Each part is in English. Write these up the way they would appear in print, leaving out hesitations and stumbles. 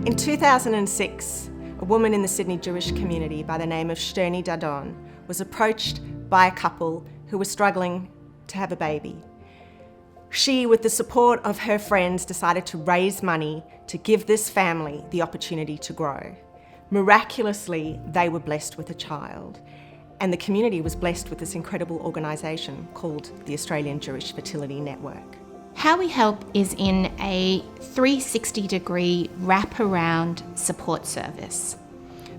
In 2006, a woman in the Sydney Jewish community by the name of Shterni Dadon was approached by a couple who were struggling to have a baby. She, with the support of her friends, decided to raise money to give this family the opportunity to grow. Miraculously, they were blessed with a child, and the community was blessed with this incredible organisation called the Australian Jewish Fertility Network. How we help is in a 360-degree wrap-around support service.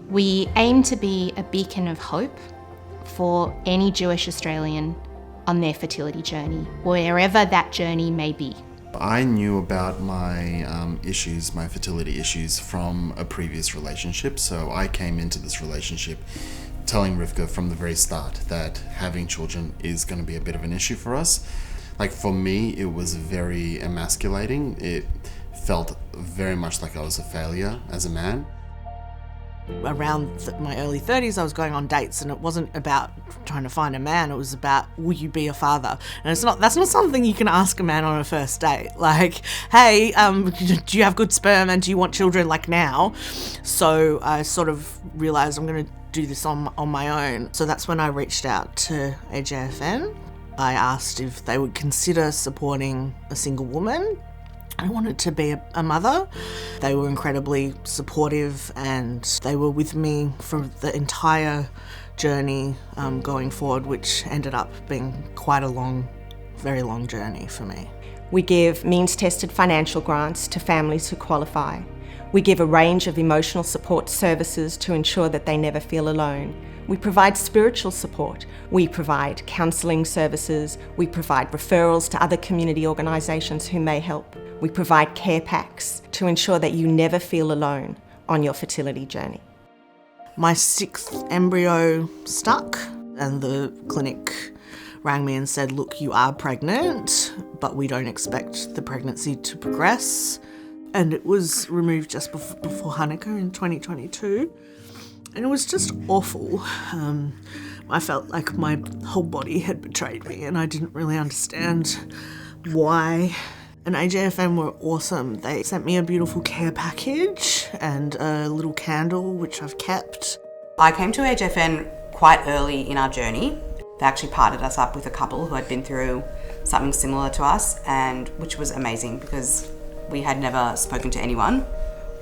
We aim to be a beacon of hope for any Jewish Australian on their fertility journey, wherever that journey may be. I knew about my issues, my fertility issues, from a previous relationship, so I came into this relationship telling Rivka from the very start that having children is going to be a bit of an issue for us. Like, for me, it was very emasculating. It felt very much like I was a failure as a man. Around my early 30s, I was going on dates, and it wasn't about trying to find a man. It was about, will you be a father? And that's not something you can ask a man on a first date. Like, hey, do you have good sperm and do you want children, like, now? So I sort of realised I'm going to do this on my own. So that's when I reached out to AJFN. I asked if they would consider supporting a single woman. I wanted to be a mother. They were incredibly supportive, and they were with me for the entire journey going forward, which ended up being quite a long, very long journey for me. We give means-tested financial grants to families who qualify. We give a range of emotional support services to ensure that they never feel alone. We provide spiritual support. We provide counselling services. We provide referrals to other community organisations who may help. We provide care packs to ensure that you never feel alone on your fertility journey. My 6th embryo stuck, and the clinic rang me and said, look, you are pregnant, but we don't expect the pregnancy to progress. And it was removed just before Hanukkah in 2022. And it was just awful. I felt like my whole body had betrayed me, and I didn't really understand why. And AJFN were awesome. They sent me a beautiful care package and a little candle, which I've kept. I came to AJFN quite early in our journey. They actually partnered us up with a couple who had been through something similar to us, and which was amazing because we had never spoken to anyone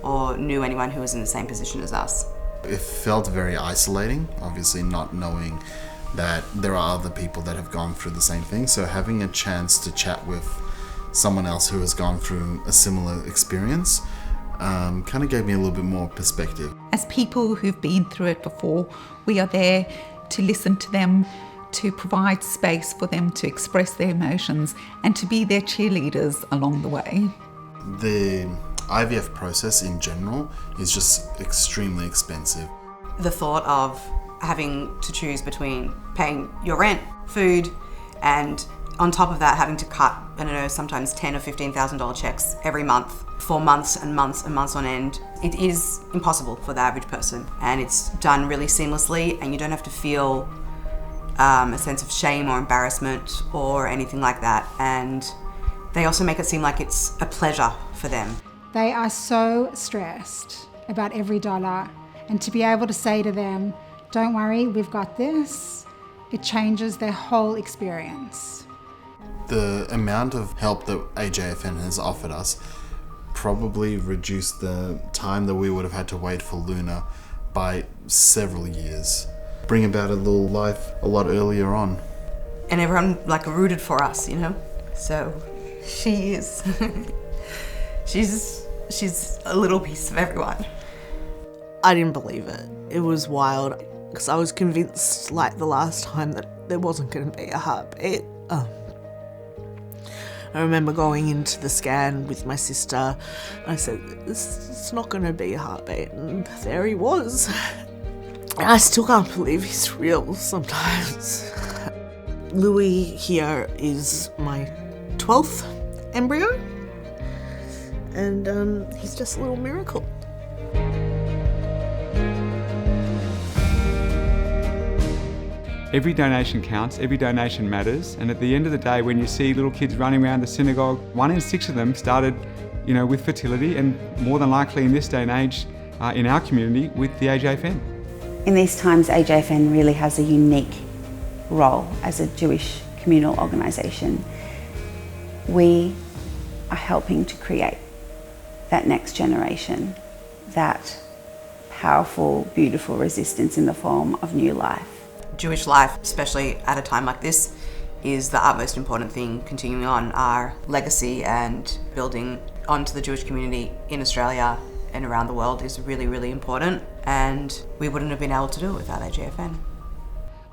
or knew anyone who was in the same position as us. It felt very isolating, obviously not knowing that there are other people that have gone through the same thing. So having a chance to chat with someone else who has gone through a similar experience kind of gave me a little bit more perspective. As people who've been through it before, we are there to listen to them, to provide space for them to express their emotions and to be their cheerleaders along the way. The IVF process in general is just extremely expensive. The thought of having to choose between paying your rent, food, and on top of that having to cut, I don't know, sometimes $10,000 or $15,000 checks every month for months and months and months on end, it is impossible for the average person. And it's done really seamlessly, and you don't have to feel a sense of shame or embarrassment or anything like that. And they also make it seem like it's a pleasure for them. They are so stressed about every dollar, and to be able to say to them, don't worry, we've got this, it changes their whole experience. The amount of help that AJFN has offered us probably reduced the time that we would have had to wait for Luna by several years. Bring about a little life a lot earlier on. And everyone rooted for us, you know? So she is... She's a little piece of everyone. I didn't believe it. It was wild because I was convinced, like the last time, that there wasn't going to be a heartbeat. I remember going into the scan with my sister. I said, it's not going to be a heartbeat. And there he was. And I still can't believe he's real sometimes. Louis here is my 12th embryo. And he's just a little miracle. Every donation counts, every donation matters, and at the end of the day, when you see little kids running around the synagogue, 1 in 6 of them started with fertility, and more than likely in this day and age, in our community, with the AJFN. In these times, AJFN really has a unique role as a Jewish communal organisation. We are helping to create that next generation, that powerful, beautiful resistance in the form of new life. Jewish life, especially at a time like this, is the utmost important thing, continuing on our legacy and building onto the Jewish community in Australia and around the world is really, really important, and we wouldn't have been able to do it without AJFN.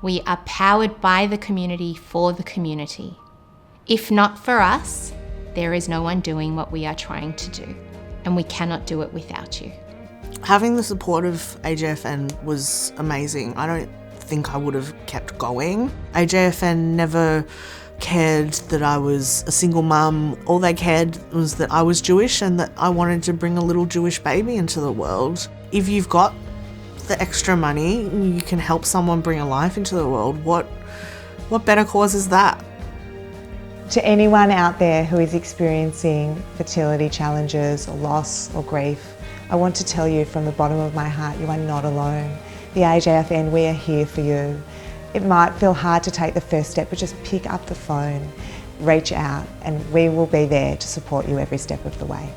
We are powered by the community for the community. If not for us, there is no one doing what we are trying to do, and we cannot do it without you. Having the support of AJFN was amazing. I don't think I would have kept going. AJFN never cared that I was a single mum. All they cared was that I was Jewish and that I wanted to bring a little Jewish baby into the world. If you've got the extra money, you can help someone bring a life into the world. What better cause is that? To anyone out there who is experiencing fertility challenges or loss or grief, I want to tell you from the bottom of my heart, you are not alone. The AJFN, we are here for you. It might feel hard to take the first step, but just pick up the phone, reach out, and we will be there to support you every step of the way.